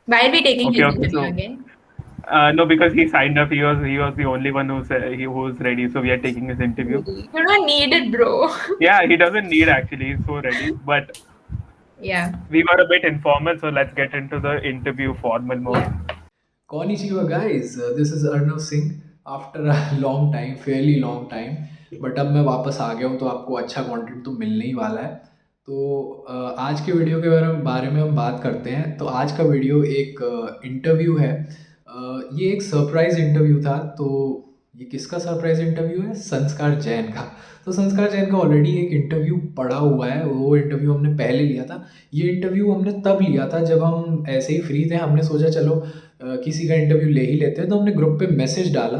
Why are we taking Okay, his okay. interview So again? no, because he signed up. He was the only one who was ready. So we are taking his interview. You don't need it, bro. Yeah, he doesn't need actually. He's so ready. But Yeah. we were a bit informal, so let's get into the interview formal mode. Yeah. Konnichiwa guys, this is Arnav Singh after a long time, fairly long time. But अब मैं वापस आ गया हूँ तो आपको अच्छा content तो मिलने ही वाला है। तो आज के वीडियो के बारे में हम बात करते हैं। तो आज का वीडियो एक इंटरव्यू है। ये एक सरप्राइज इंटरव्यू था। तो ये किसका सरप्राइज इंटरव्यू है? संस्कार जैन का। तो संस्कार जैन का ऑलरेडी एक इंटरव्यू पड़ा हुआ है, वो इंटरव्यू हमने पहले लिया था। ये इंटरव्यू हमने तब लिया था जब हम ऐसे ही फ्री थे, हमने सोचा चलो किसी का इंटरव्यू ले ही लेते हैं। तो हमने ग्रुप पे मैसेज डाला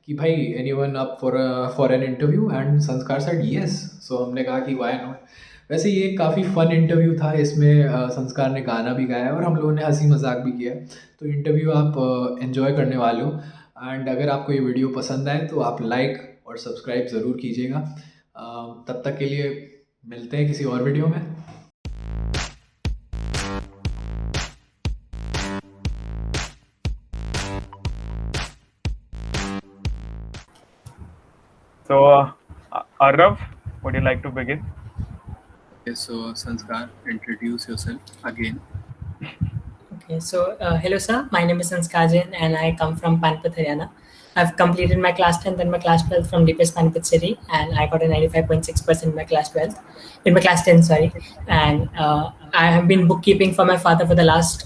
कि भाई anyone up for an interview, and संस्कार सेड यस। सो हमने कहा कि व्हाई नॉट। वैसे ये काफ़ी फ़न इंटरव्यू था। इसमें संस्कार ने गाना भी गाया और हम लोगों ने हंसी मजाक भी किया। तो इंटरव्यू आप एंजॉय करने वाले हो। एंड अगर आपको ये वीडियो पसंद आए तो आप लाइक और सब्सक्राइब ज़रूर कीजिएगा। तब तक के लिए मिलते हैं किसी और वीडियो में। So, Arnav, would you like to begin? Okay, so Sanskar, introduce yourself again. Okay, so hello sir, my name is Sanskar Jain and I come from Panipat, Haryana. I've completed my class 10th and my class 12th from DPS Panipat City, and I got a 95.6% in my class 12th, in my class 10, sorry. And I have been bookkeeping for my father for the last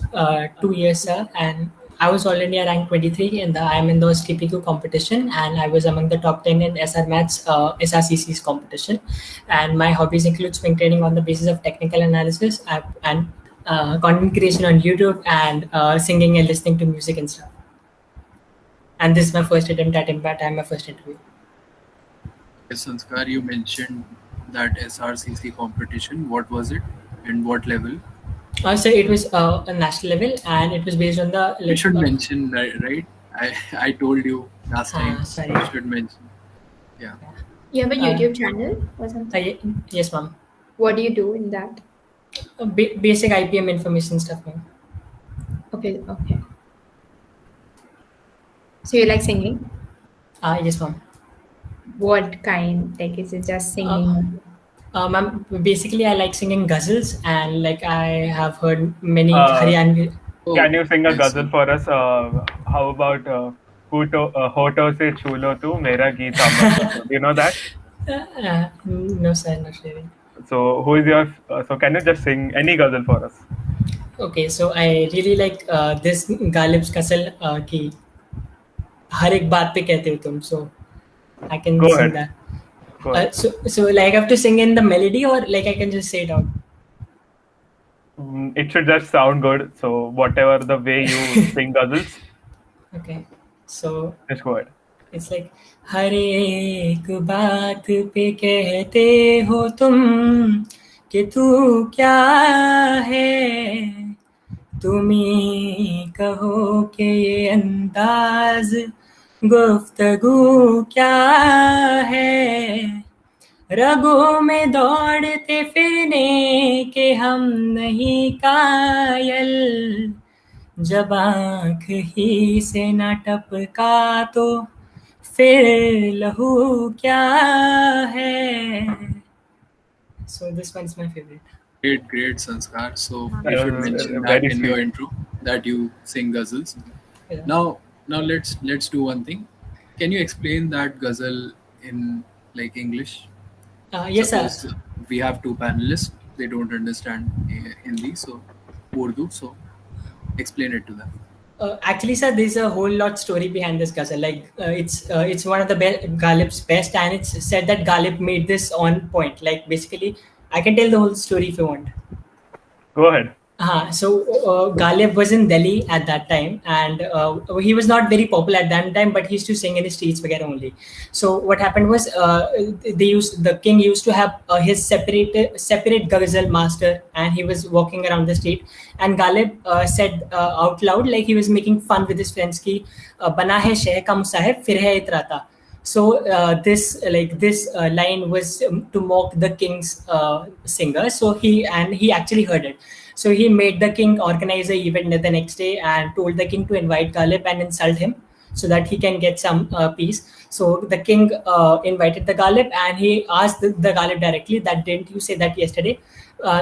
2 years, sir. And I was already a rank 23 in the IPM Indore TPQ competition, and I was among the top 10 in SR Maths SRCC's competition. And my hobbies include swing training on the basis of technical analysis and content creation on YouTube, and singing and listening to music and stuff. And this is my first attempt at Impact and my first interview. Yes, Sanskar, you mentioned that SRCC competition. What was it and what level? So it was a national level, and it was based on the. You should mention, right? I told you last time. Sorry. You should mention. Yeah. You have a YouTube channel or something? Yes, ma'am. What do you do in that? Basic IPM information stuff, ma'am. Okay. So you like singing? Yes, ma'am. What kind? Like, is it just singing? Ma'am, basically I like singing ghazals, and like I have heard many Haryanvi. Can you sing a ghazal for us? How about Hoto se chulo tu mera geet amar? Do you know that? No, sir, not really. So who is your? So can you just sing any ghazal for us? Okay, so I really like this Galib's ghazal ki हर एक बात पे कहते हो तुम, so I can Go sing ahead. that. So like I have to sing in the melody, or like I can just say it out? It should just sound good. So whatever the way you sing ghazals. Okay, so just go ahead. It's like हर एक बात पे कहते हो तुम कि तू क्या है, तुम्ही कहो कि ये अंदाज गुफ्तगू क्या है, रगों में दौड़ते फिरने के हम नहीं कायल, जब आँख ही से न टपका तो फिर लहू क्या है. So this one is my favorite. Great, Sanskar. So you should mention that in your intro that you sing ghazals. Yeah. Now let's do one thing. Can you explain that ghazal in like English? Yes, sir. We have two panelists. They don't understand Hindi, so Urdu. So explain it to them. Actually, sir, there's a whole lot story behind this ghazal. Like it's one of the Ghalib's best, and it's said that Ghalib made this on point. Like basically, I can tell the whole story if you want. Go ahead. So Ghalib was in Delhi at that time, and he was not very popular at that time, but he used to sing in the streets only. So what happened was the king used to have his separate ghazal master, and he was walking around the street, and Ghalib said out loud, like he was making fun with his friends, ki bana hai sheh ka musahib fir hai itrata. So this line was to mock the king's singer. So he actually heard it. So he made the king organize an event the next day and told the king to invite Ghalib and insult him so that he can get some peace. So the king invited the Ghalib and he asked the Ghalib directly that didn't you say that yesterday?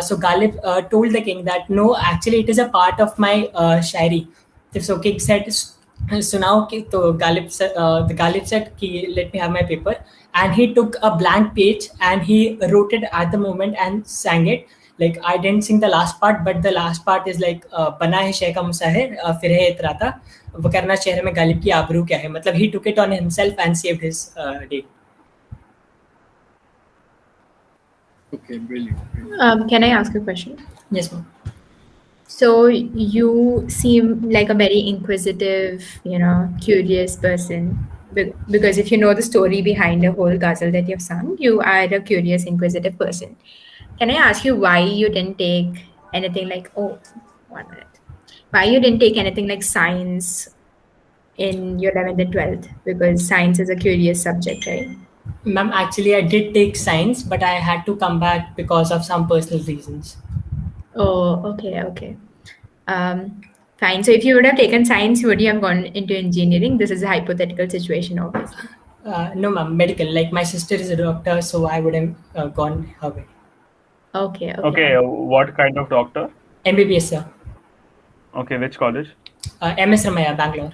So Ghalib told the king that no, actually it is a part of my shairi. So king said, so now the Ghalib said, let me have my paper. And he took a blank page and he wrote it at the moment and sang it. Like I didn't sing the last part, but the last part is like बना है शह का मुसाहिर फिर है इतराता वकरना शहर में गालिब की आबरू क्या है मतलब he took it on himself and saved his day. Okay, brilliant. Can I ask a question? Yes, ma'am. So you seem like a very inquisitive, curious person. Because if you know the story behind the whole ghazal that you've sung, you are a curious, inquisitive person. Can I ask you why you didn't take anything like, 1 minute. Why you didn't take anything like science in your 11th and 12th? Because science is a curious subject, right? Ma'am, actually I did take science, but I had to come back because of some personal reasons. Oh, okay. Fine. So if you would have taken science, would you have gone into engineering? This is a hypothetical situation, obviously. No, ma'am, medical. Like my sister is a doctor, so I would have gone her way. Okay. Okay, what kind of doctor? MBBS, sir. Okay, which college? MS Ramaya, Bangalore.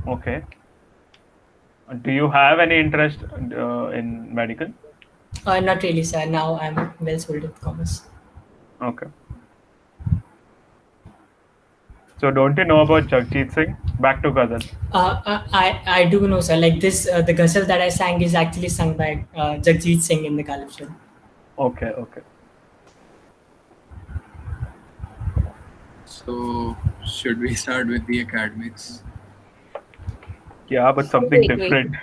Okay. Do you have any interest in medical? Not really, sir. Now I'm well sold with commerce. Okay. So don't you know about Jagjit Singh? Back to ghazal. I do know, sir. Like this, the ghazal that I sang is actually sung by Jagjit Singh in the Ghalib show. Okay. So should we start with the academics? Yeah, but something Wait. different.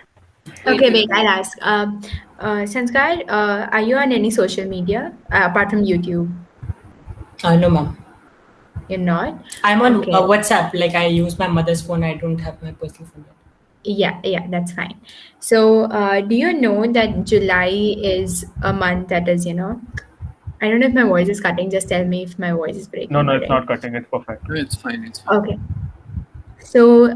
Okay, wait, I'll ask. Sanskar, are you on any social media apart from YouTube? No, ma'am. You're not? I'm on Okay. WhatsApp. Like I use my mother's phone. I don't have my personal phone yet. Yeah, that's fine. So, do you know that July is a month that is, I don't know if my voice is cutting. Just tell me if my voice is breaking. No, it's right? not cutting. It's perfect. No, it's fine. Okay. So,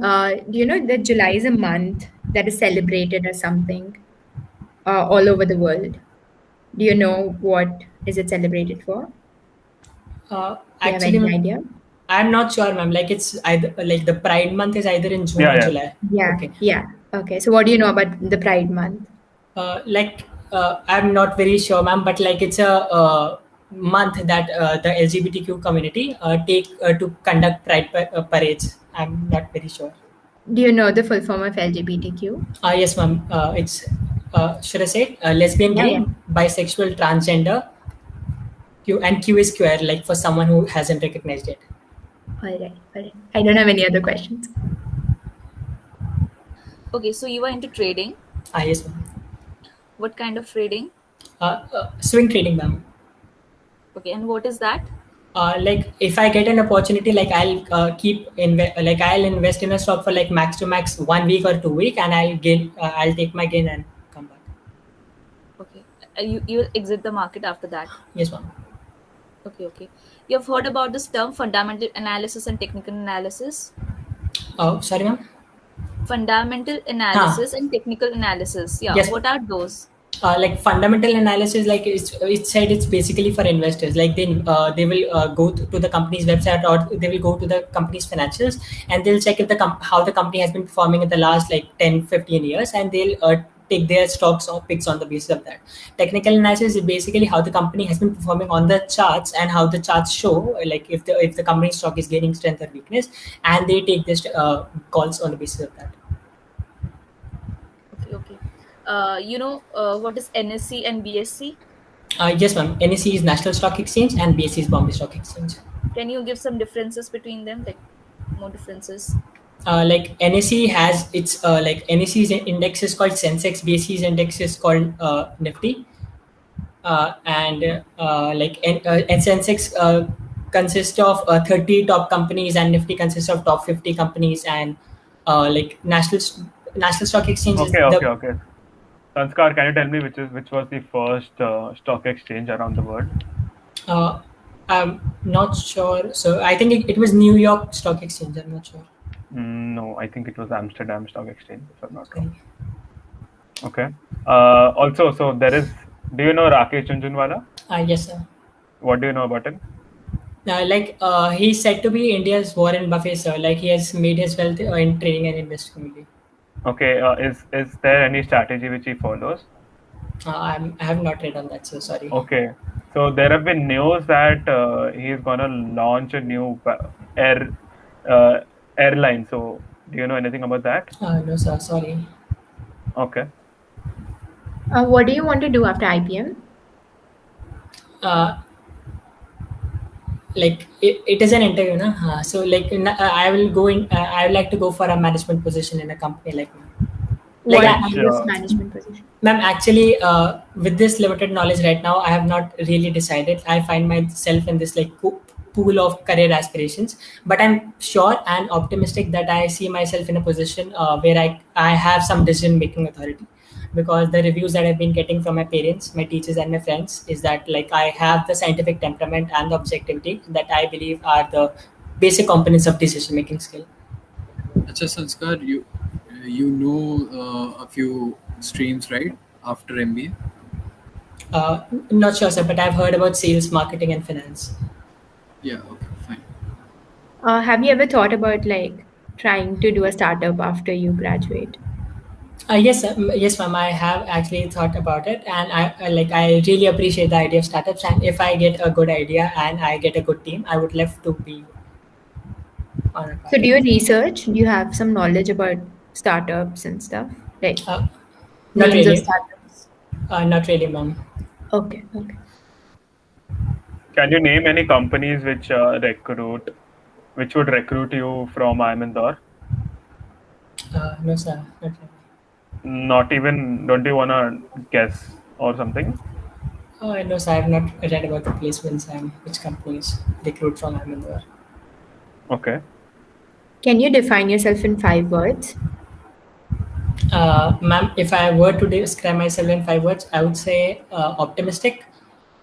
do you know that July is a month that is celebrated as something all over the world? Do you know what is it celebrated for? Do you have Actually, any idea? I'm not sure, ma'am. Like it's either like the Pride month is either in June or July. Yeah. Okay. So, what do you know about the Pride month? I'm not very sure, ma'am. But like it's a month that the LGBTQ community take to conduct Pride parades. I'm not very sure. Do you know the full form of LGBTQ? Yes, ma'am. It's should I say lesbian, gay, bisexual, transgender. Q is queer, like for someone who hasn't recognized it. All right. I don't have any other questions. Okay, so you are into trading. Yes, ma'am. What kind of trading? Swing trading, ma'am. Okay, and what is that? Like if I get an opportunity, like I'll I'll invest in a stock for like max to max 1 week or 2 weeks, and I'll take my gain and come back. Okay, you'll exit the market after that. Yes, ma'am. Okay. You have heard about this term fundamental analysis and technical analysis? Oh, sorry, ma'am. Fundamental analysis and technical analysis. Yeah. Yes. What are those? Like fundamental analysis, like it's said it's basically for investors. Like they will go to the company's website or they will go to the company's financials and they'll check if how the company has been performing in the last like 10-15 years, and they'll take their stocks or picks on the basis of that. Technical analysis is basically how the company has been performing on the charts and how the charts show like if the company's stock is gaining strength or weakness, and they take this calls on the basis of that. Okay. What is NSE and BSE? Yes, ma'am. NSE is National Stock Exchange and BSE is Bombay Stock Exchange. Can you give some differences between them, like more differences? Like NSE has its NSE's index is called Sensex, BSE's index is called Nifty, and Sensex consists of 30 top companies and Nifty consists of top 50 companies, and National Stock Exchange is Okay. Sanskar, can you tell me which was the first stock exchange around the world? I'm not sure. So I think it was New York Stock Exchange. I'm not sure. No, I think it was Amsterdam Stock Exchange, if I'm not wrong. Sorry. Okay. Also, so there is. Do you know Rakesh Jhunjhunwala? Yes, sir. What do you know about him? He's said to be India's Warren Buffett, sir. Like he has made his wealth in trading and investing only. Okay. Is there any strategy which he follows? I have not read on that, so sorry. Okay. So there have been news that he's gonna launch a new air airline. So do you know anything about that? No, sir. Sorry. Okay. What do you want to do after IPM? It is an interview, na? So I will go in. I would like to go for a management position in a company like. What Like, kind of management position? Ma'am, actually, with this limited knowledge right now, I have not really decided. I find myself in this pool of career aspirations, but I'm sure and optimistic that I see myself in a position where I have some decision making authority, because the reviews that I've been getting from my parents, my teachers, and my friends is that like I have the scientific temperament and the objectivity that I believe are the basic components of decision making skill. Acha Sanskar, you know a few streams, right? After MBA. Not sure, sir, but I've heard about sales, marketing, and finance. Yeah. Okay. Fine. Have you ever thought about like trying to do a startup after you graduate? Yes, yes, ma'am. I have actually thought about it, and I really appreciate the idea of startups. And if I get a good idea and I get a good team, I would love to be on a So do you research? Do you have some knowledge about startups and stuff? Like Not names of really. startups? Not really, ma'am. Okay. Can you name any companies which would recruit you from IIM Indore? No, sir. Not really. Not even. Don't you wanna guess or something? No, sir. I have not read about the placements and which companies recruit from IIM Indore. Okay. Can you define yourself in 5 words? Ma'am, if I were to describe myself in 5 words, I would say optimistic,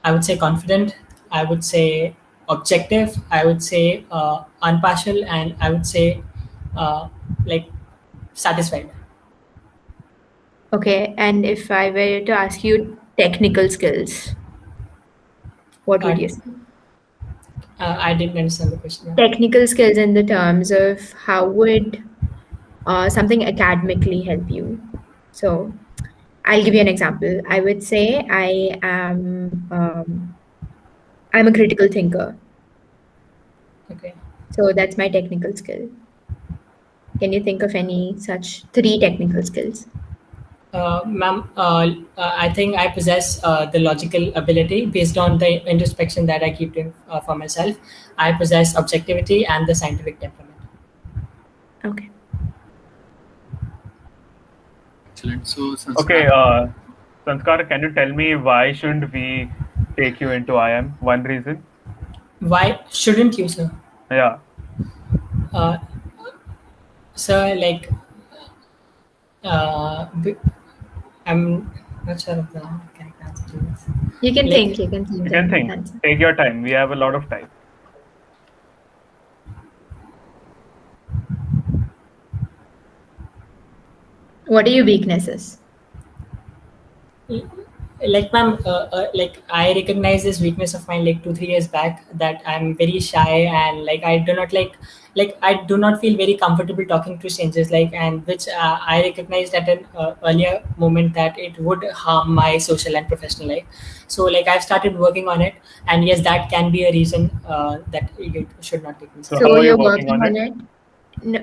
I would say confident, I would say objective, I would say unpartial, and I would say like satisfied. Okay. And if I were to ask you technical skills, what would you say? I didn't understand the question. Technical skills in the terms of how would something academically help you? So I'll give you an example. I would say I'm a critical thinker. Okay. So that's my technical skill. Can you think of any such 3 technical skills? Ma'am, I think I possess the logical ability based on the introspection that I keep doing for myself. I possess objectivity and the scientific temperament. Okay. Excellent. So Sanskar. Okay. Sanskar, can you tell me why shouldn't we take you into IIM? One reason. Why shouldn't you, sir? Yeah. Sir, like, I'm not sure of the correct answer to this. You can Like- think. You can think. You can and think. answer. Take your time. We have a lot of time. What are your weaknesses? Like, ma'am, like I recognize this weakness of mine like 2-3 years back, that I'm very shy, and like I do not I do not feel very comfortable talking to strangers, like, and which I recognized at an earlier moment that it would harm my social and professional life. So like I've started working on it, and yes, that can be a reason that you should not take me. So So how are you you're working working on on it? No,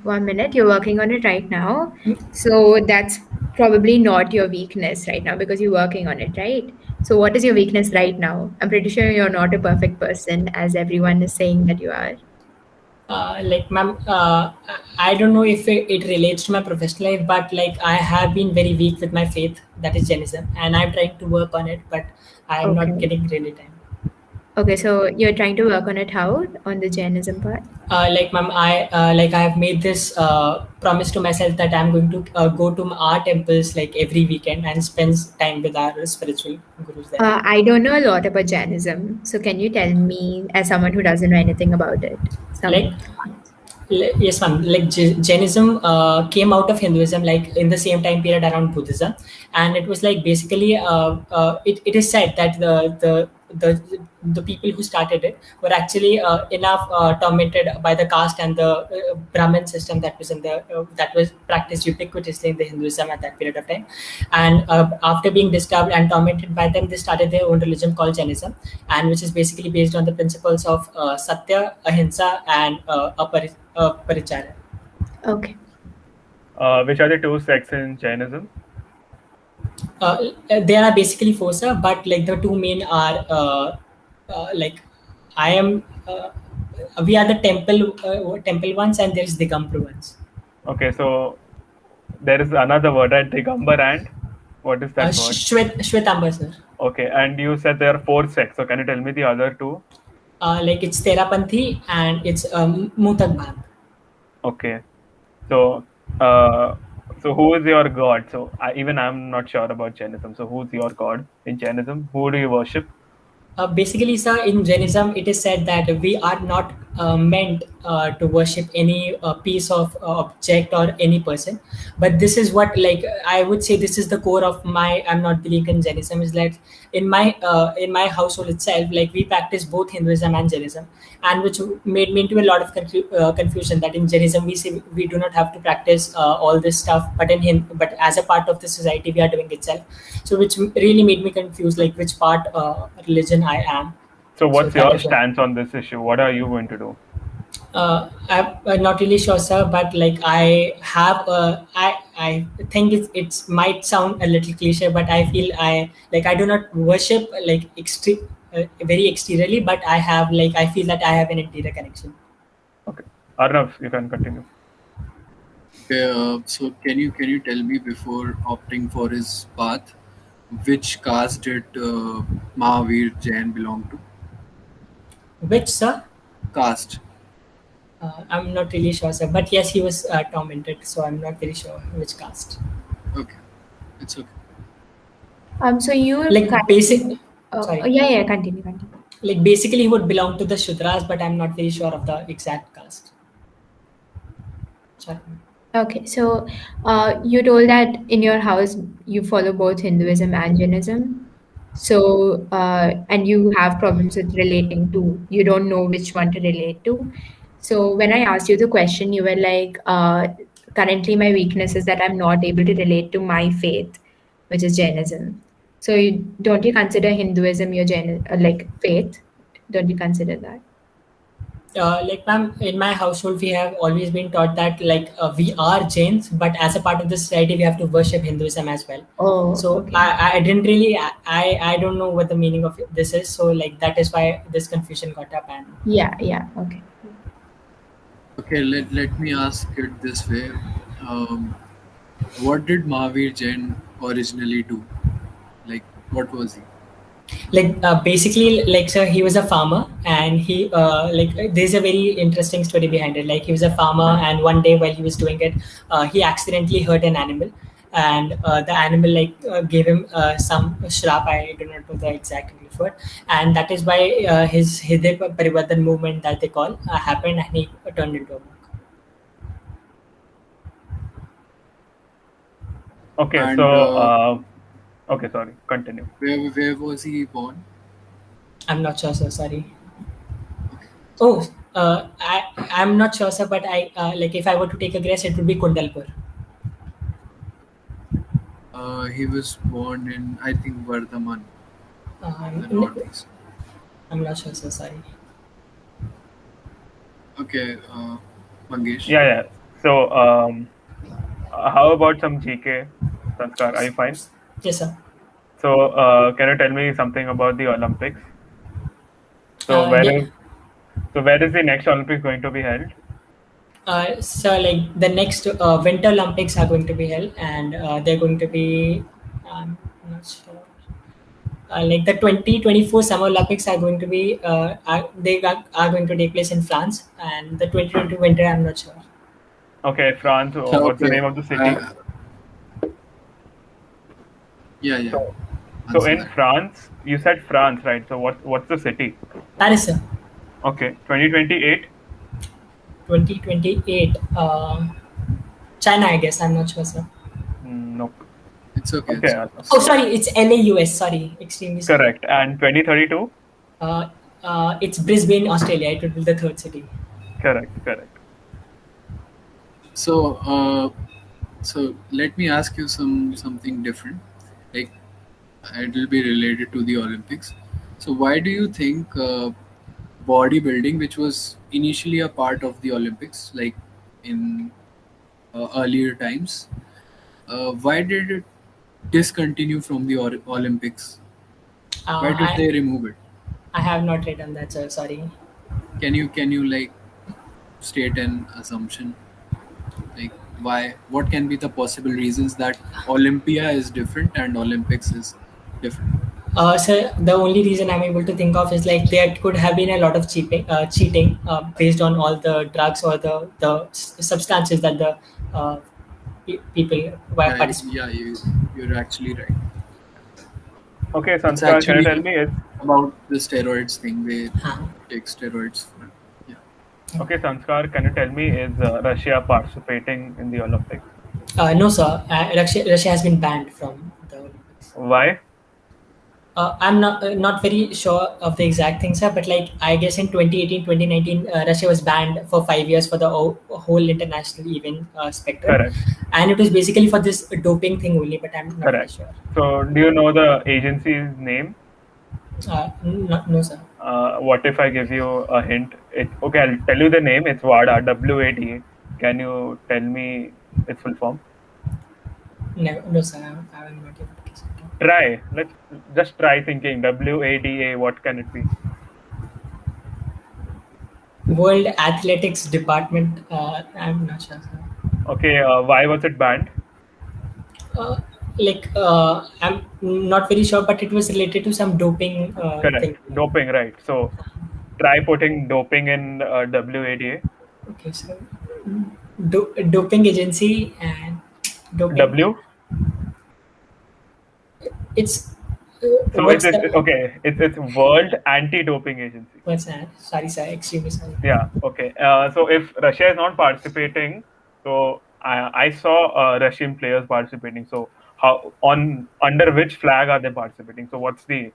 1 minute. You're working on it right now. So that's probably not your weakness right now because you're working on it, right? So what is your weakness right now? I'm pretty sure you're not a perfect person, as everyone is saying that you are. Like, ma'am, I don't know if it relates to my professional life, but like I have been very weak with my faith, that is Jainism, and I'm trying to work on it, but I'm not Okay. getting really time. Okay, so you're trying to work on it how? On the Jainism part? Like ma'am, I have made this promise to myself that I'm going to go to our temples like every weekend and spend time with our spiritual gurus there. I don't know a lot about Jainism. So can you tell me, as someone who doesn't know anything about it, Like some yes, ma'am. Like Jainism came out of Hinduism, like in the same time period around Buddhism, and it was like basically, it is said that the people who started it were actually enough tormented by the caste and the Brahmin system that was in the that was practiced ubiquitously in the Hinduism at that period of time, and after being disturbed and tormented by them, they started their own religion called Jainism, and which is basically based on the principles of Satya, Ahimsa, and Parichara. Okay. Which are the two sects in Jainism? There are basically four, sir, but like the two main are like I am. We are the temple ones, and there is Digambar ones. Okay, so there is another word, right? Digambar, and what is that word? Shwetambar, sir. Okay, and you said there are four sects. So can you tell me the other two? Like it's Terapanthi and it's Mutak Bhag. Okay, so so who is your god? So even I'm not sure about Jainism. So who's your god in Jainism? Who do you worship? Basically, sir, in Jainism, it is said that we are not meant to worship any piece of object or any person. But this is what, like, I would say, this is the core of my. I'm not believing in Jainism. Is like in my household itself, like we practice both Hinduism and Jainism, and which made me into a lot of confusion. That in Jainism we say we do not have to practice all this stuff, but but as a part of the society we are doing itself. So which really made me confused, like which part religion I am. So what's that your is what- stance on this issue? What are you going to do? I'm not really sure, sir, but like I think it might sound a little cliche, but I feel I do not worship like very exteriorly, but I feel that I have an interior connection. Okay, Arnav, you can continue. Okay, so can you tell me before opting for his path, which caste did Mahavir Jain belong to? Which, sir? Caste. I'm not really sure, sir, but yes, he was tormented, so I'm not very sure which caste. Okay, it's okay. So you Like basic, sorry. yeah, continue. Like basically, he would belong to the Shudras, but I'm not very sure of the exact caste. Sorry. Okay, so you told that in your house you follow both Hinduism and Jainism. So and you have problems with relating to, you don't know which one to relate to. So when I asked you the question, you were like, currently my weakness is that I'm not able to relate to my faith, which is Jainism. So don't you consider Hinduism your like faith? Don't you consider that? Like ma'am, in my household we have always been taught that like we are Jains, but as a part of the society we have to worship Hinduism as well. Oh, So okay. I didn't really I don't know what the meaning of this is, so like that is why this confusion got up. And Yeah, okay. Okay, let me ask it this way. What did Mahavir Jain originally do? Like, what was he? like basically, like sir, he was a farmer, and he like there's a very interesting story behind it. Like he was a farmer, and one day while he was doing it, he accidentally hurt an animal, and the animal gave him some shrap. I do not know the exact English word, and that is why his Hriday Parivartan movement that they call happened, and he turned into a monk. Okay, And, so okay, sorry, continue. Where was he born? I'm not sure, sir. Sorry. Oh, I'm not sure, sir. But I like if I were to take a guess, it would be Kundalpur. He was born in, I think, Vardhaman, the northeast. I'm not sure, sir. Sorry. Okay, Mangesh. Yeah. So how about some GK? Sanskar, are you fine? Yes, sir. So can you tell me something about the Olympics? So where is the next Olympics going to be held? So like the next Winter Olympics are going to be held, and they're going to be I'm not sure. like the 2024 Summer Olympics are going to be are going to take place in France, and the 2022 Winter I'm not sure. Okay, France. What's the Okay. name of the city? Yeah. So Answer in that. France, you said France, right? So what's the city? Paris, sir. Okay, 2028. 2028. China, I guess. I'm not sure, sir. Nope. It's okay. Okay, It's okay. Oh, sorry. It's LAUS. Sorry. Extremely sorry. correct. And 2032. It's Brisbane, Australia. It would be the third city. Correct. So, so let me ask you something different. Like, it will be related to the Olympics. So, why do you think bodybuilding, which was initially a part of the Olympics, like in earlier times, why did it discontinue from the Olympics? Why did I they remove it? I have not read on that, sir. Sorry. Can you like state an assumption? Like why? What can be the possible reasons that Olympia is different and Olympics is different? So the only reason I'm able to think of is like there could have been a lot of cheating based on all the drugs or the substances that the people were Yeah, participating. you're actually right. Okay, It's Sanskar, can you tell actually me is about the steroids thing. They Huh. take steroids for yeah. okay, Sanskar, can you tell me is Russia participating in the Olympics? No, sir. Russia has been banned from the Olympics. Why? I'm not very sure of the exact things, sir, but like I guess in 2018, 2019, Russia was banned for 5 years for the whole international event spectrum, Correct. and it was basically for this doping thing only. But I'm not very Correct. sure. So do you know the agency's name? No, sir. What if I give you a hint? Okay, I'll tell you the name. It's WADA, WADA. Can you tell me its full form? No, sir. I'm not able to guess it. Try. Let's just try thinking. WADA. What can it be? World Athletics Department. I'm not sure, sir. Okay. Why was it banned? I'm not very sure, but it was related to some doping Correct. thing. Doping, right? So try putting doping in WADA. Okay, so doping agency and doping. W. It's So what's it's the okay. It's World Anti-Doping Agency. what's that? Sorry, sir. Extremely sorry. Yeah. Okay. So if Russia is not participating, so I saw Russian players participating. So how on under which flag are they participating? So what's the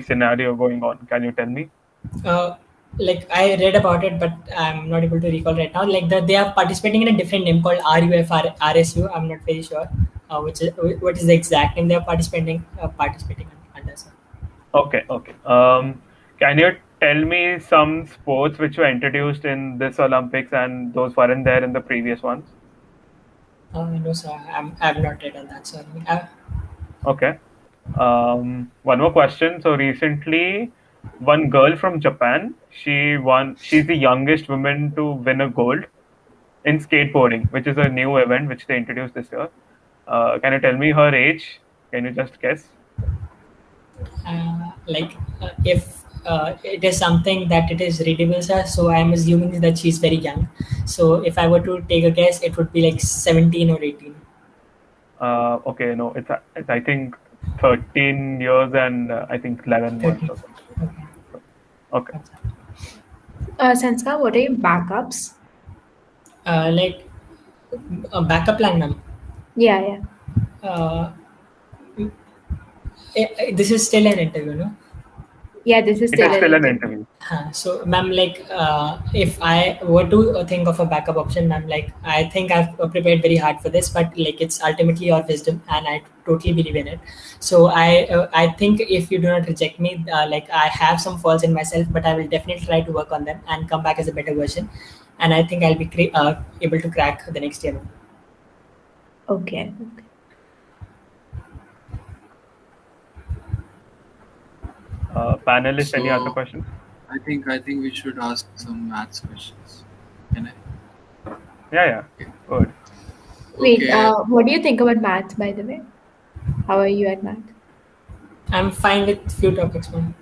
scenario going on? Can you tell me? Like I read about it, but I'm not able to recall right now. Like they are participating in a different name called RUF RSU. I'm not very sure what is the exact name they are participating under. Sir. Okay. Can you tell me some sports which were introduced in this Olympics and those weren't there in the previous ones? No, sir. I've not read on that. Sorry. Okay. One more question. So recently, one girl from Japan, she won. She's the youngest woman to win a gold in skateboarding, which is a new event which they introduced this year. Can you tell me her age? Can you just guess? If it is something that it is readable, sir, so I'm assuming that she's very young. So if I were to take a guess, it would be like 17 or 18. Okay, no, it's I think 13 years and I think 11 months 13. or something. Okay. Sanskar, what are your backups? Like a backup plan, ma'am. Yeah. Uh, this is still an interview, no? Yeah, this is It still is still an interview. interview. So, ma'am, like, if I were to think of a backup option, ma'am, like, I think I've prepared very hard for this, but like, it's ultimately your wisdom, and I totally believe in it. So, I think if you do not reject me, like, I have some faults in myself, but I will definitely try to work on them and come back as a better version. And I think I'll be able to crack the next year. Okay. Panelists, any other So questions? I think we should ask some maths questions. Can I? Yeah. Good. Wait, Okay. what do you think about math, by the way? How are you at math? I'm fine with few topics, man.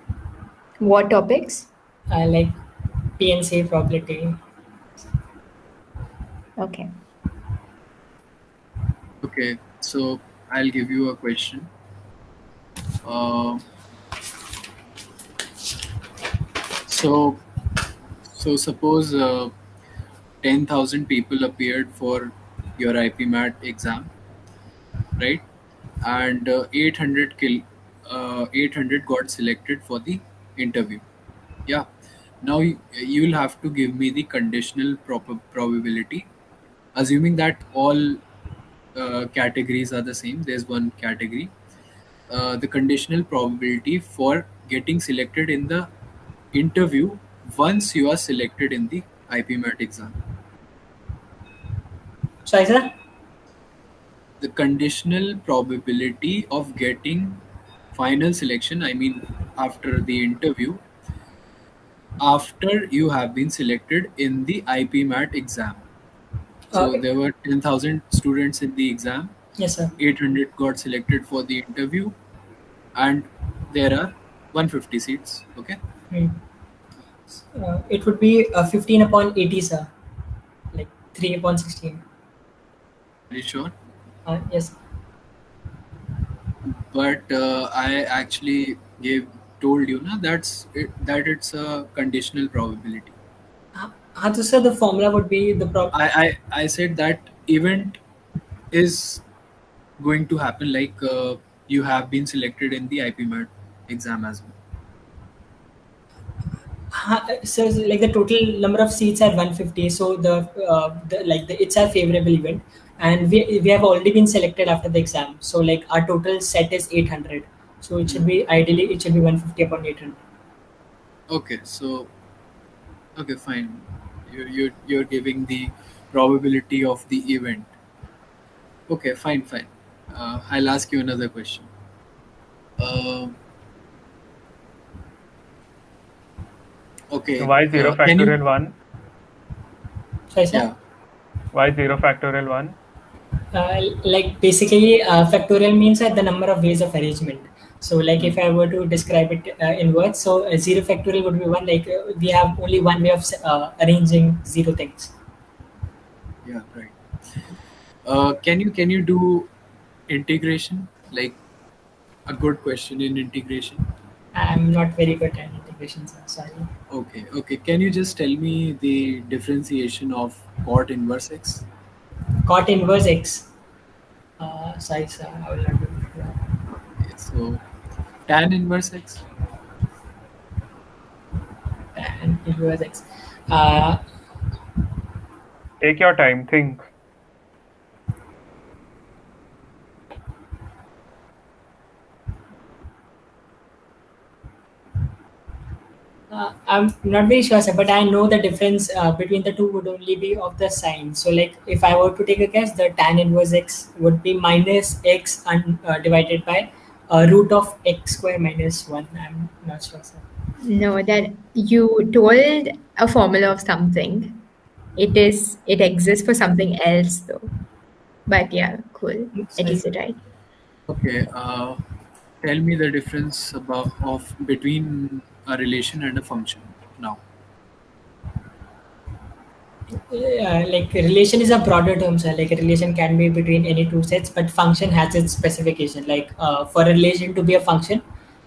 What topics? Like PNC probability. Okay. Okay, so I'll give you a question. Uh, so suppose 10,000 people appeared for your IPMAT exam, right? And 800 got selected for the interview. Yeah. Now you'll have to give me the conditional probability, assuming that all categories are the same. There's one category. The conditional probability for getting selected in the interview once you are selected in the IPMAT exam. Sorry, sir. The conditional probability of getting final selection, I mean, after the interview, after you have been selected in the IPMAT exam. So Uh, there were 10,000 students in the exam, yes, sir. 800 got selected for the interview, and there are 150 seats. Okay. Hmm. It would be 15 upon 80, sir. Like 3 upon 16. Are you sure? Yes. But I actually told you na that it's a conditional probability. So sir, the formula would be the I said that event is going to happen, like you have been selected in the IPMAT exam as well. So like the total number of seats are 150. So it's a favorable event, and we have already been selected after the exam. So like our total set is 800. So it should be ideally it should be 150 upon 800. Okay, so okay, fine. You're giving the probability of the event. Okay, fine, fine. I'll ask you another question. Uh, okay, Why 0 can you? factorial 1? Sorry, sir. Yeah. Why 0 factorial 1? Like basically factorial means the number of ways of arrangement. So like if I were to describe it in words, so 0 factorial would be one, like we have only one way of arranging zero things. Yeah, right. Can you do integration, like a good question in integration? I'm not very good at integration, sir. Sorry. Okay, okay. Can you just tell me the differentiation of cot inverse x? Cot inverse x. Sorry, sir. I will not do it. Okay, so tan inverse x. Tan inverse x. Uh, Take your time, think. I'm not very sure, sir, but I know the difference between the two would only be of the sign. So, like, if I were to take a guess, the tan inverse x would be minus x divided by root of x square minus 1. I'm not sure, sir. No, that you told a formula of something. It exists for something else though. But yeah, cool. At Sorry, least sir. you tried. Okay. Tell me the difference between a relation and a function now. Like relation is a broader term, sir. Like a relation can be between any two sets, but function has its specification. Like for a relation to be a function,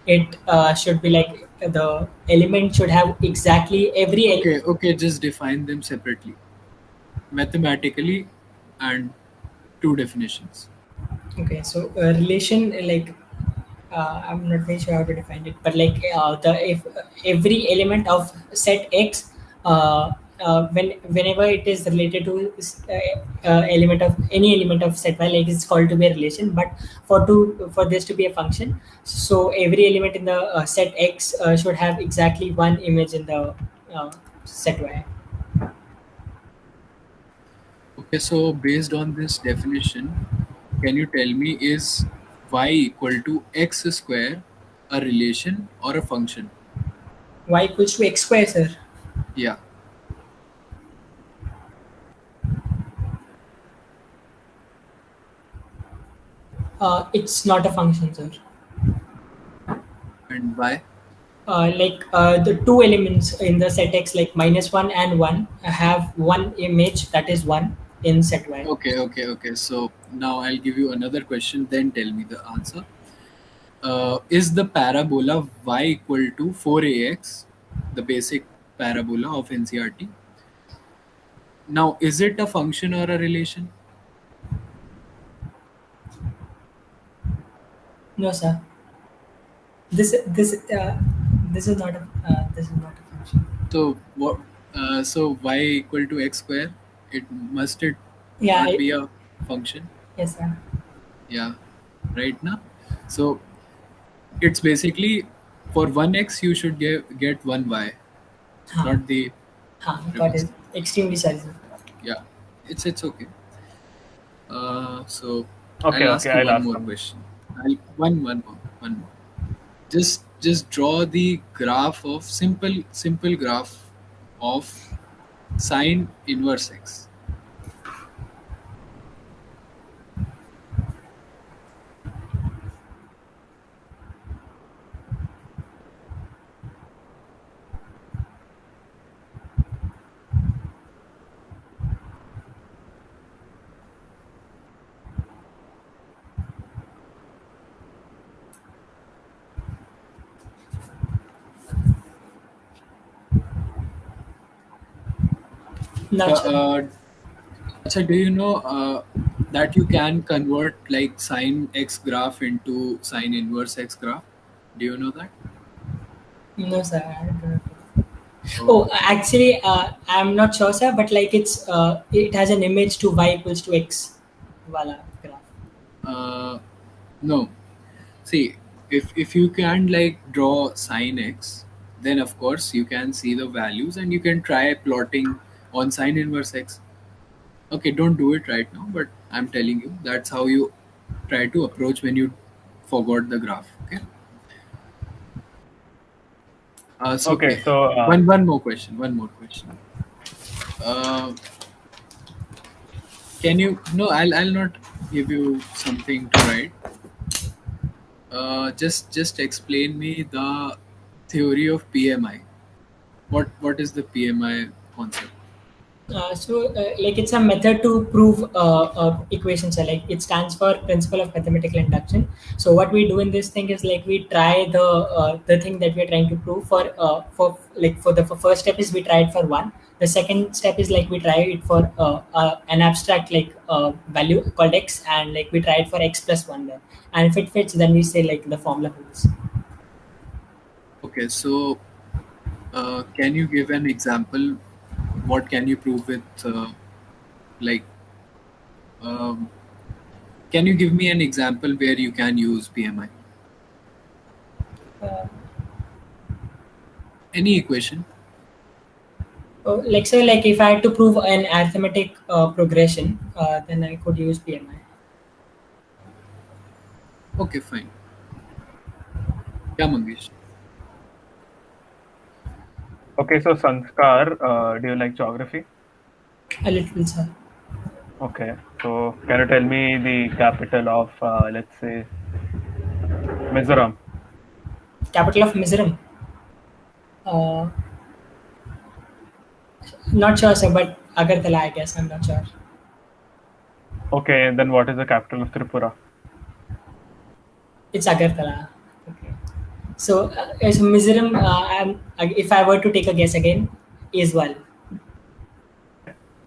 it should be like the element should have exactly every Okay, okay. Just define them separately, mathematically, and two definitions. Okay, so relation like I'm not very sure how to define it, but like the if every element of set X, whenever it is related to element of any element of set Y, like it's called to be a relation. But for this to be a function, so every element in the set X should have exactly one image in the set Y. Okay, so based on this definition, can you tell me, is y equal to x square a relation or a function? Y equals to X square, sir. Yeah. It's not a function, sir. And why? The two elements in the set X, like -1 and 1, have one image that is 1 in set Y. Okay. So now I'll give you another question, then tell me the answer. Is the parabola y equal to 4ax, the basic parabola of NCRT? Now, is it a function or a relation? No, sir. This this this is not a function. So what? So y equal to x square. It Yeah. not be a function? Yes, sir. Yeah, right now. So it's basically for 1x you should get 1y, Huh. not the Got reverse. it. Extremely sorry, sir. Yeah, it's okay. So Okay, I'll ask you I'll one ask more them. question. One more. Just draw the graph of simple graph of sine inverse x. Not sure. Acha, do you know that you can convert like sine x graph into sine inverse x graph? Do you know that? No, sir. I don't know. Oh, actually, I'm not sure, sir. But like it has an image to y equals to x. Wala graph. No. See, if you can like draw sine x, then of course you can see the values and you can try plotting on sine inverse x. Okay, don't do it right now, but I'm telling you that's how you try to approach when you forgot the graph. Okay. Okay, so one more question. Uh, can you? No, I'll not give you something to write. Just explain me the theory of PMI. What is the PMI concept? Like it's a method to prove equations. Like it stands for principle of mathematical induction. So what we do in this thing is like we try the thing that we are trying to prove for the first step is we try it for one. The second step is like we try it for an abstract value called x, and like we try it for x plus one. Then, and if it fits, then we say like the formula holds. Okay, so can you give an example? What can you prove with like? Um, can you give me an example where you can use PMI? Uh, Any equation? like if I had to prove an arithmetic progression, then I could use PMI. Okay, fine. Yeah, Mangesh. okay, so Sanskar, do you like geography? A little, sir. Okay, so can you tell me the capital of, let's say, Mizoram? Capital of Mizoram. Uh, Not sure, sir, but Agartala, I guess. I'm not sure. Okay, and then what is the capital of Tripura? It's Agartala. Okay. So Mizoram, if I were to take a guess again, is well.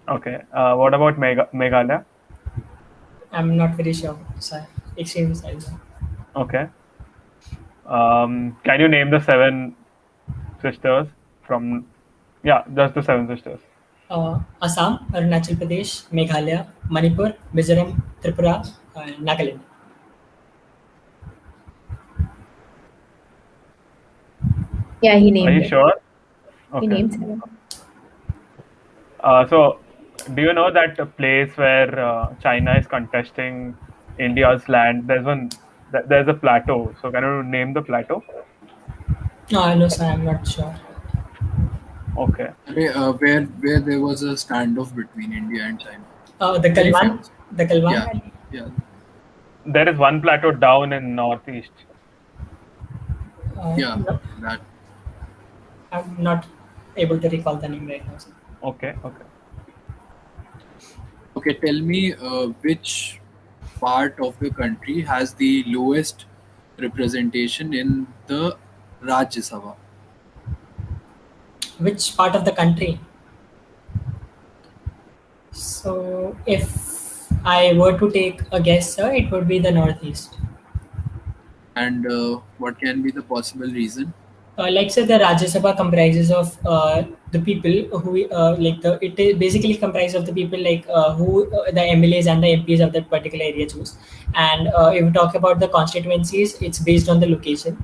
Okay, what about Meghalaya? I'm not very sure, sir. Extremely sorry, sir. Okay. Can you name the seven sisters from? Yeah, just the seven sisters. Assam, Arunachal Pradesh, Meghalaya, Manipur, Mizoram, Tripura, and Nagaland. Yeah, he Are named you it. sure? He Okay. named seven. So, do you know that a place where China is contesting India's land? There's a plateau. So, can you name the plateau? No, sir, I'm not sure. Okay. Where there was a standoff between India and China. The Very Galwan. famous. The Galwan Yeah. Valley. Yeah. There is one plateau down in northeast. Yeah, No, that. I'm not able to recall the name right now. Sir. Okay, okay. Okay, tell me which part of the country has the lowest representation in the Rajya Sabha? Which part of the country? So, if I were to take a guess, sir, it would be the northeast. And what can be the possible reason? Like say the Rajya Sabha comprises of the people who like the it is basically comprised of the people like who the MLAs and the MPs of that particular area choose. And if we talk about the constituencies, it's based on the location,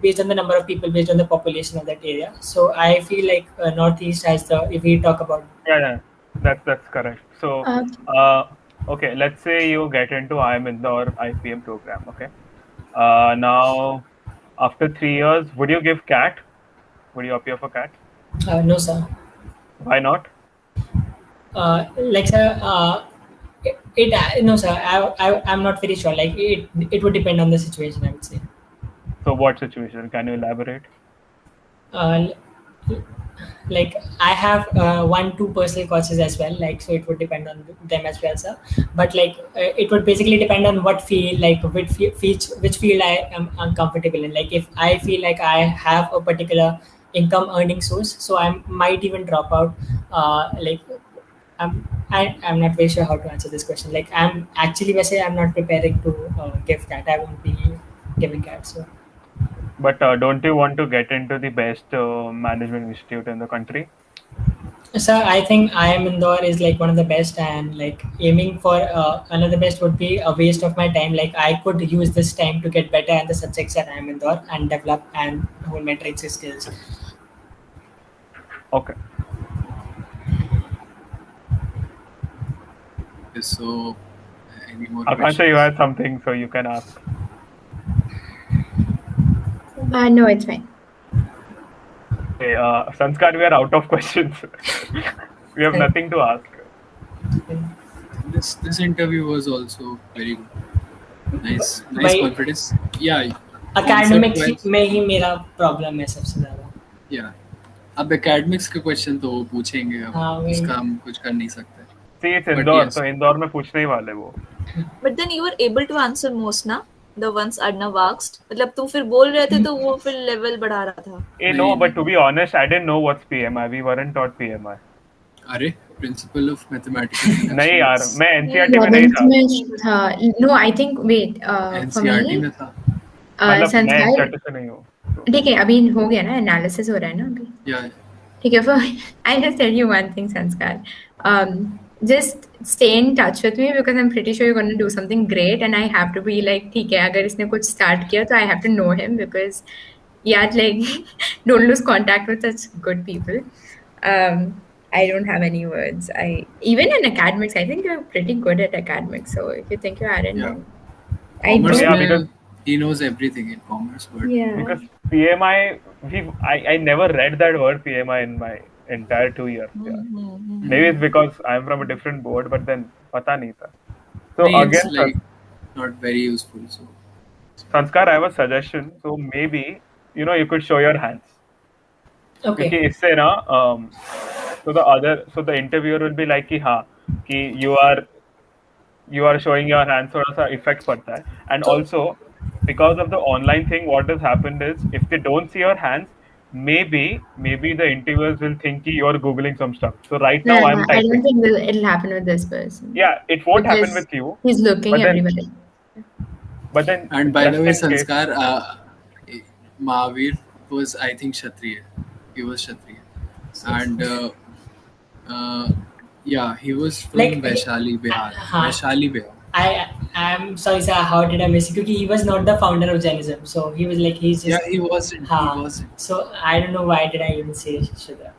based on the number of people, based on the population of that area. So I feel like Northeast has the if we talk about Yeah, yeah. That's correct. So, Uh, okay, let's say you get into IIM Indore IPM program. Okay. Now, after 3 years, would you give CAT? Would you appear for CAT? no sir. Why not? Like sir, no sir. I'm not very sure. Like it would depend on the situation. I would say. So, what situation? Can you elaborate? Uh, like I have one two personal courses as well, like so it would depend on them as well, sir. But like it would basically depend on what field, like which field I am uncomfortable in. Like if I feel like I have a particular income earning source, so I might even drop out. Like I'm not very sure how to answer this question. Like I'm actually I'm not preparing to give cat. I won't be giving cat. So But don't you want to get into the best management institute in the country? sir, I think IIM Indore is like one of the best, and like aiming for another best would be a waste of my time. Like I could use this time to get better at the subjects at IIM Indore and develop and hone my trades skills. Okay. So, any more Akansha, questions? you had something, so you can ask. no, it's fine. Okay, Sanskar, we are out of questions. We have nothing to ask. This interview was also very good. Nice By confidence. Yeah. academics concept-wise- में ही मेरा problem है सबसे ज्यादा. Yeah. अब academics के question तो वो पूछेंगे अब हाँ, वही. उसका हम कुछ कर नहीं सकते. See, it's But Indore, yes. so Indore में पूछने ही वाले वो. But then you were able to answer most ना, the ones Arnav asked. मतलब तुम फिर बोल रहे थे तो वो फिर level बढ़ा रहा था. Hey, no, but to be honest, I didn't know what's PMI. We weren't taught PMI. अरे Principle of Mathematical नहीं यार, Inductions. मैं NCERT में नहीं 11th था. में था. No, I think wait. For NCERT me, में था. मतलब मैं संस्कार NCERT से नहीं हूँ. ठीक है. अभी हो गया ना, एनालिसिस हो रहा है ना अभी. Yeah. ठीक है. For I just tell you one thing, Sanskar. Just stay in touch with me because I'm pretty sure you're going to do something great, and I have to be like, ठीक है, अगर इसने कुछ start किया तो I have to know him because yeah, like don't lose contact with such good people. I don't have any words. Even in academics, I think you're pretty good at academics. So if you think you aren't, Yeah. I Commerce don't. Yeah, में because- he knows everything in commerce, but Yeah. Because PMI, I never read that word PMI in my entire 2 years. Yeah. Maybe it's because I'm from a different board, but then पता नहीं था. So it's again, like not very useful. So Sanskar, I have a suggestion. So maybe you could show your hands. Okay. क्योंकि इससे ना so the interviewer will be like कि हाँ कि you are showing your hands, थोड़ा सा effect पड़ता है. And also because of the online thing, what has happened is if they don't see your hands, maybe the interviewers will think you are googling some stuff. So right now I'm I typing. don't think it'll happen with this person. Yeah, it won't happen Because with you. He's looking But then- everywhere. But then, and by the way, just in case- Sanskar, Mahavir was I think Kshatriya. He was Kshatriya, and yeah, he was from Like- Vaishali, Bihar. हाँ. Vaishali, Bihar. I'm sorry, sir. How did I miss it? Because he was not the founder of Jainism, so he was like he's just. Yeah, he wasn't. हाँ. He wasn't. So I don't know why did I even say Shudha.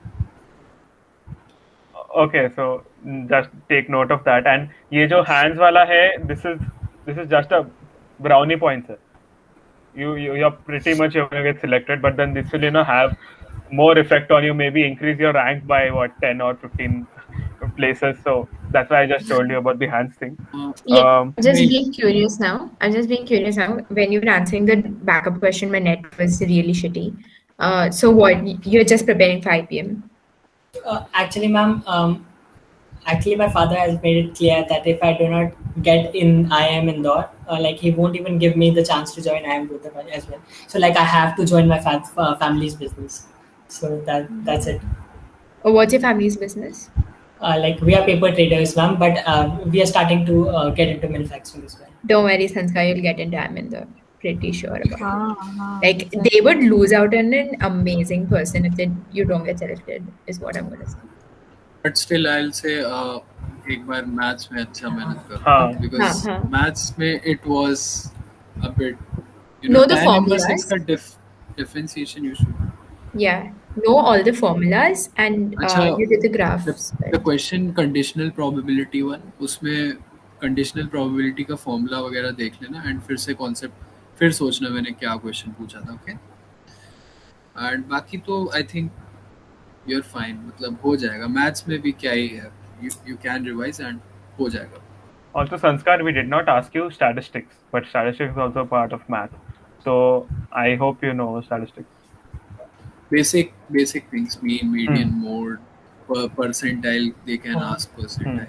Okay, so just take note of that. And ये जो hands वाला है, this is just a brownie point, sir. You're pretty much going to get selected, but then this will have more effect on you. Maybe increase your rank by 10 or 15 places. So That's why I just told you about the hands thing. Yeah, just Wait, being curious now. I'm just being curious now. When you were answering the backup question, my net was really shitty. So what? You're just preparing for IPM? Actually, ma'am, actually, my father has made it clear that if I do not get in IIM Indore, like he won't even give me the chance to join IIM Rohtak as well. So like I have to join my family's business. So that's it. Or what's your family's business? Like we are paper traders, ma'am, but we are starting to get into manufacturing as well. Don't worry, Sanskar, you'll get into Amindor. Pretty sure about it. Like exactly. they would lose out on an amazing person if you don't get selected, is what I'm gonna say. but still I'll say एक बार maths में अच्छा मेहनत करो हाँ. because हाँ. Maths में it was a bit Know the tan inverse x formulas. का differentiation you should. Yeah. Know all the formulas and अच्छा you did the the, graphs. the question conditional probability one उसमें conditional probability का formula वगैरह देख लेना and फिर से concept फिर सोचना मैंने क्या question पूछा था okay and बाकी तो I think you're fine मतलब हो जाएगा maths में भी क्या ही है you can revise and हो जाएगा. Also, Sanskar, we did not ask you statistics, but statistics is also part of math. So I hope you know statistics. Basic things mean median mode percentile they can ask percentile.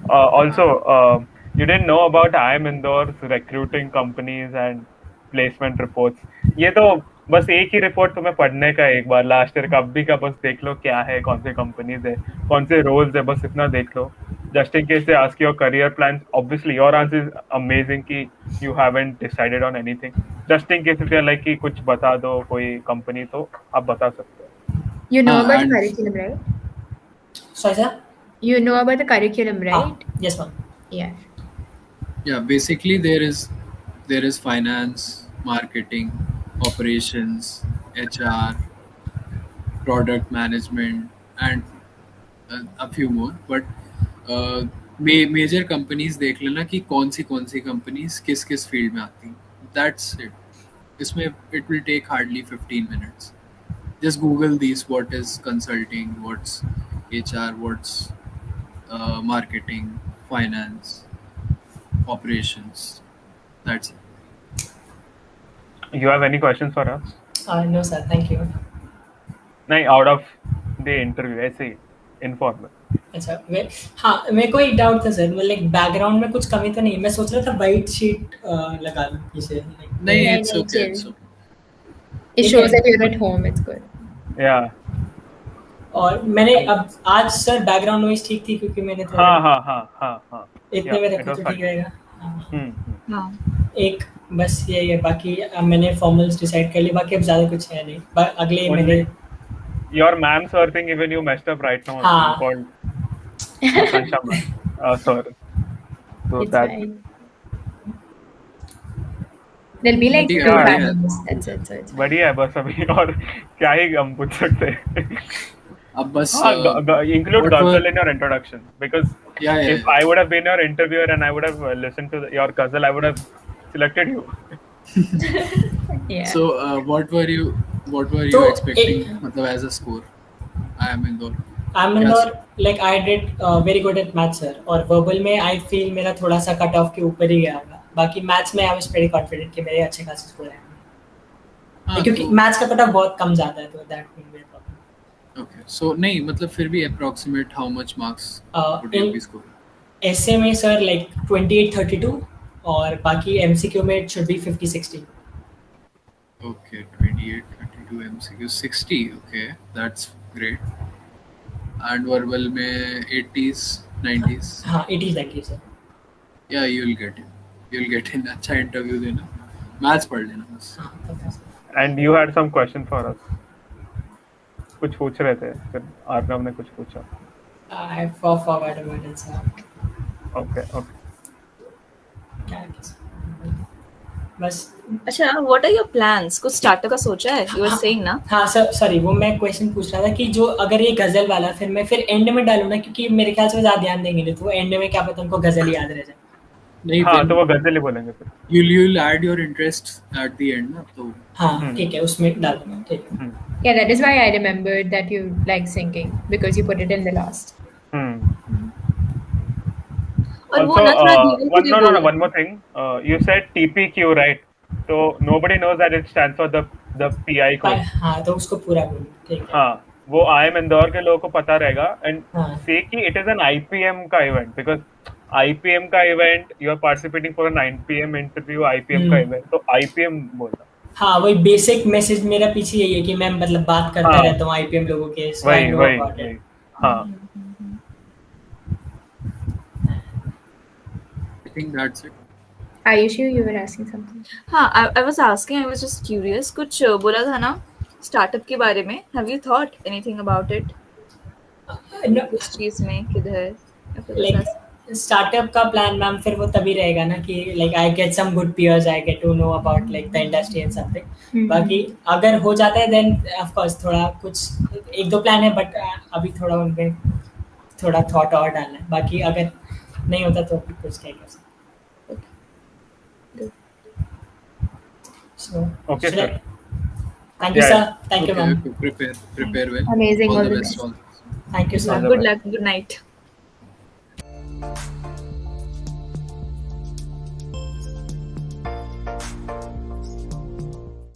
Also, you didn't know about IIM Indore's recruiting companies and placement reports. ये तो बस एक ही report तुम्हें पढ़ने का है एक बार last year कभी का बस देख लो क्या है कौन से कंपनीज है कौन से रोल्स है बस इतना देख लो just in case they ask your career plans obviously your answer is amazing कि you haven't decided on anything just in case if you're like कि कुछ बता दो कोई कंपनी तो आप बता सकते हो. You know about the and curriculum, right? Sorry, sir. You know about the curriculum, right? Yes, ma'am. yeah basically there is finance marketing operations HR product management and a few more but major companies देख लेना कि कौन सी companies किस किस field में आती हैं that's it इसमें it will take hardly 15 minutes just google these what is consulting what's HR what's marketing finance operations that's it. You have any questions for us? No, sir. Thank you. नहीं out of the interview ऐसे ही informal. अच्छा हाँ मेरे को एक doubt था sir like background में कुछ कमी तो नहीं मैं सोच रहा था वाइट शीट लगा लूँ पीछे नहीं नहीं, it's नहीं, okay chill. it's okay. It shows that you're at home. It's good. Yeah. और मैंने अब आज सर बैकग्राउंड नॉइज ठीक थी क्योंकि मैंने हाँ. इतने में Yeah, रखा it was तो ठीक fine. रहेगा हाँ एक बस यही है बाकी अब मैंने फॉर्मल्स डिसाइड कर लिए बाकी अब ज्यादा कुछ है नहीं अगले Only- मैंने Your ma'am sir thing even you messed up right now. हाँ. You called Akansha ma'am. Sir. So It's that fine. There'll be like बढ़िया, two बढ़िया। panels. That's it. So it's fine. बढ़िया है बस अभी और क्या ही हम पूछ सकते हैं. अब बस Include what Ghazal were- in your introduction because yeah, if I would have been your interviewer and I would have listened to your Ghazal, I would have selected you. Yeah. so what were you So, expecting मतलब as a score I am Indore I'm Indore like I did very good at maths sir और verbal में I feel मेरा थोड़ा सा cut off के ऊपर ही गया होगा बाकी मैथ्स में I was pretty confident कि मेरे अच्छे खासे स्कोर आएंगे हाँ, क्योंकि तो- मैथ्स का कट ऑफ बहुत कम जाता है तो that will be a problem. okay so नहीं मतलब फिर भी approximate how much marks would you in- be scoring ऐसे में सर like 28-32 और बाकी MCQ में it should be 50-60. okay 28 32 MCQ 60 okay that's great and verbal में 80s 90s हाँ 80-90 sir yeah you'll get in अच्छा interview देना maths पढ़ लेना बस हाँ पता sir And you had some question for us. कुछ पूछ रहे थे फिर आर्नव ने कुछ पूछा. I forgot about it sir. Okay. क्या है सर? बस अच्छा what are your plans कुछ स्टार्टअप का सोचा है you were saying ना हाँ सर सॉरी वो मैं क्वेश्चन पूछ रहा था कि जो अगर ये गजल वाला फिर मैं एंड में डालूँ ना क्योंकि मेरे ख्याल से वो ज्यादा ध्यान देंगे नहीं तो एंड में क्या पता उनको गजल ही याद रह जाए नहीं हाँ फिर तो वो गजल ही बोलेंगे फिर. you'll add your interest at the end ना तो हाँ ठीक है उसमें डाल दूंगा ठीक है Yeah, that is why I remembered that you like singing because you put it in the last. पर वो Also, ना थोड़ा धीरे one धीरे no no no बोलना. one more thing. You said TPQ, right? So nobody knows that it stands for the PI code. हाँ तो उसको पूरा बोलो, ठीक है. हाँ, वो IIM इंदौर के लोगों को पता रहेगा and हाँ say कि it is an IPM का event because IPM का event you are participating for a 9 PM interview IPM का event तो IPM बोलना. हाँ, वही बेसिक मैसेज मेरा पीछे यही है कि मैं मतलब बात करता हाँ रहता हूँ IPM लोगों के, so I वही know वही about वही it. हाँ. I think that's it. Ayushi, you were asking something. हाँ, I was asking, I was just curious. कुछ बोला था ना स्टार्टअप के बारे में. Have you thought anything about it? No, इस चीज में किधर या फिर like ऐसा? स्टार्टअप का प्लान मैम फिर वो तभी रहेगा ना कि like I get some good peers, I get to know about like the industry and something. बाकी अगर हो जाता है then of course थोड़ा कुछ एक दो प्लान है, but अभी थोड़ा उनपे थोड़ा थॉट और डालना है. बाकी अगर नहीं होता तो फिर कुछ क्या कर सकते. So Okay, should I? sir. Thank you, Yeah, sir. Thank you, Okay, ma'am. okay, prepare well. Amazing, All all the the best. best. All the best. Thank you, sir. All the Good best. luck. Good night.